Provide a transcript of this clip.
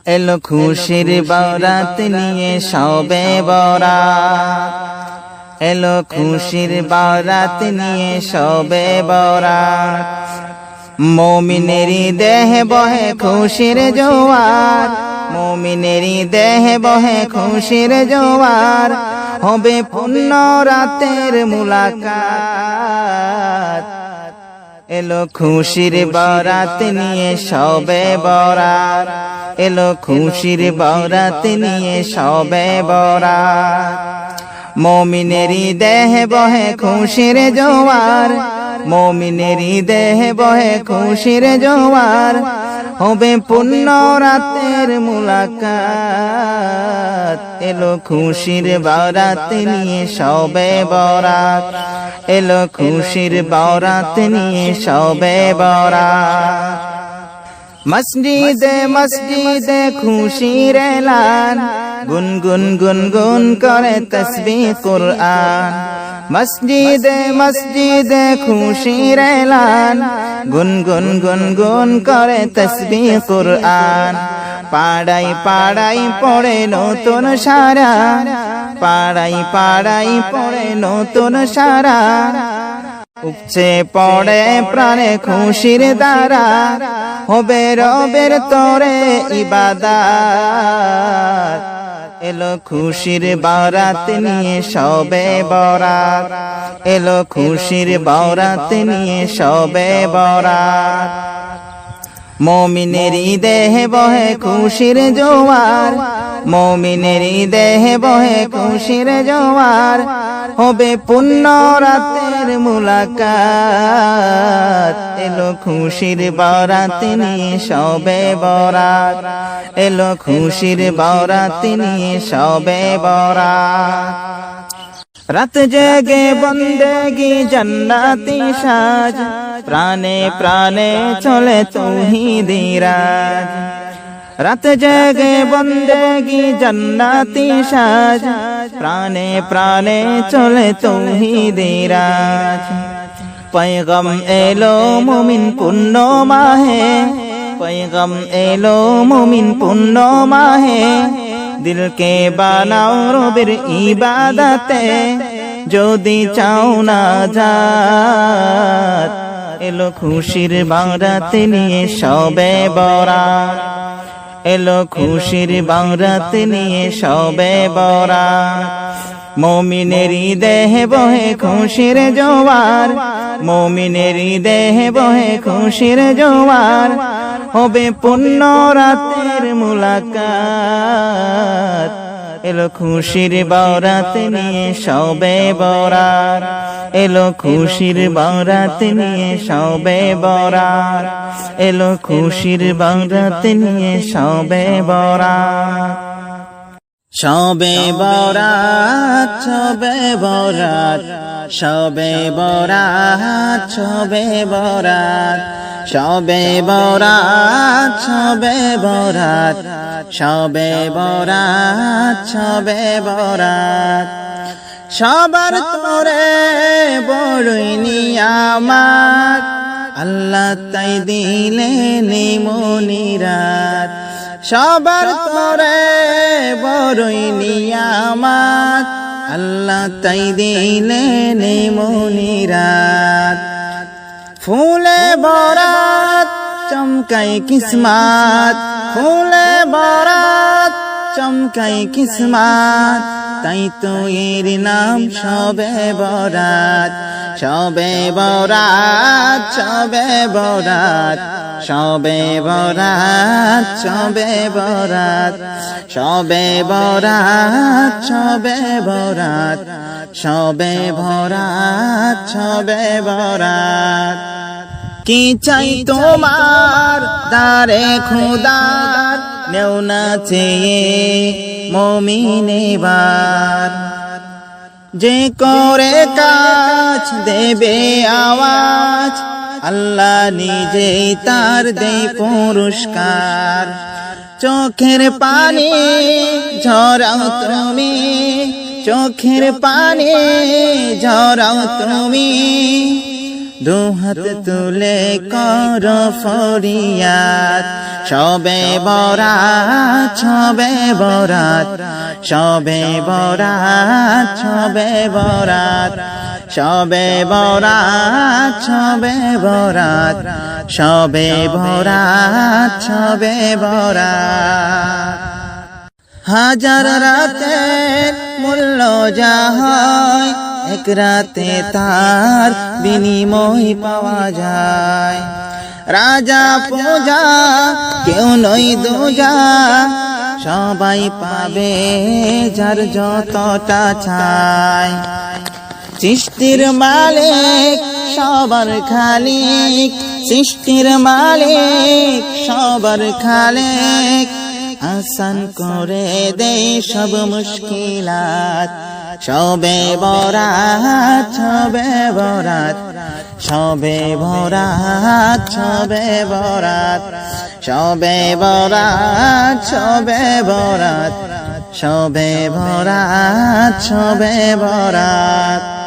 এলো খুশির বারাত নিয়ে শবে বরাত, এলো খুশির বারাত নিয়ে শবে বরাত। মুমিনেরই দেহে বহে খুশির জোয়ার, মুমিনেরই দেহে বহে খুশির জোয়ার। হবে পূর্ণ রাতের মুলাকাত, এলো খুশির বারাত নিয়ে শবে বরাত, এলো খুশির বারাত নিয়ে শবে বরাত। মুমিনেরই দেহে বহে খুশির জোয়ার, মুমিনেরই দেহে বহে খুশির জোয়ার। হবে পূর্ণ রাতের মুলাকাত, এলো খুশির বারাত নিয়ে শবে বরাত, এলো খুশির বারাত নিয়ে শবে বরাত। মসজিদে মসজিদে খুশির এলান, গুনগুন গুনগুন করে তসবিহ কুরআন। মসজিদে মসজিদে খুশির এলান, গুনগুন গুনগুন করে তসবিহ কুরআন। পাড়াই পাড়াই পড়ে নতুন সারা, পাড়াই পাড়াই পড়ে নতুন সারা। উপচে পড়ে প্রাণে খুশির দ্বারা, হবে রবের তরে ইবাদত। এলো খুশির বারাত নিয়ে শবে বরাত, এলো খুশির বারাত নিয়ে শবে বরাত। মুমিনেরই দেহে বহে খুশির জোয়ার, মুমিনেরই দেহে বহে খুশির জোয়ার। হবে পূর্ণ রাতের মুলাকাত, এলো খুশির বারাত নিয়ে শবে বরাত, এলো খুশির বারাত নিয়ে শবে বরাত। রাত জেগে বন্দেগি জান্নাতি সাজ, প্রাণে প্রাণে চলে তৌহিদি রাজ। রাত জেগে বন্দেগি জান্নাতি সাজ, প্রাণে প্রাণে চলে তৌহিদি রাজ। पैगम एलो मुमिन पुण्य माहे, पैगम एलो मुमिन पुण्य माहे। दिल के बानाओ रबेर इबादते, जोदी चाओ नाजात। एलो खुशिर बारात निये शबे बरात, एलो खुशिर बारात निये शबे बरात। মুমিনেরই দেহে বহে খুশির জোয়ার, মুমিনেরই দেহে বহে খুশির জোয়ার। হবে পূর্ণ রাতের মুলাকাত, এলো খুশির বারাত নিয়ে শবে বরাত, এলো খুশির বারাত নিয়ে শবে বরাত, এলো খুশির বারাত নিয়ে শবে বরাত। শবে বরাত শবে বরাত, শবে বরাত শবে বরাত, শবে বরাত শবে বরাত, শবে বরাত শবে বরাত। সবার তরে বড়ই নিয়ামত, আল্লাহ তাই দিলেন মনিরাত। সবার তরে বড়ই নিয়ামত, আল্লাহ তাই দিলেন মনিরাত। ফুলে বরাত চমকাই কিসমত, ফুলে বরাত চমকাই কিসমত। তাই তো এর নাম শবে বরাত, শবে বরাত শবে বরাত, শবে বরাত শবে বরাত, শবে বরাত শবে বরাত, শবে বরাত শবে বরাত। কি চাই তোমার দারে খুদার, নেও না চেয়ে মুমিন এবার। যে করে কাজ দেবে আওয়াজ, আল্লাহ নিজেই তার দেয় পুরস্কার। চোখের পানি ঝরাও তুমি, চোখের পানি ঝরাও তুমি। দুহাত তুলে কর ফরিয়াদ শবে বরাত শবে বরাত শবে বরাত শবে বরাত শবে বরাত শবে বরাত শবে বরাত শবে বরাত হাজার রাতের মূল্য যা হয় এক রাতে তার বিনিময় পাওয়া যায় রাজা প্রজা কেউ নয় দোজা সবাই পাবে যার যতটা চায় সৃষ্টির মালিক সবার খালিক সৃষ্টির মালিক সবার খালিক আসান করে দে সব মুশকিলাত শবে বরাত শবে বরাত শবে বরাত শবে বরাত শবে বরাত শবে বরাত শবে বরাত শবে বরাত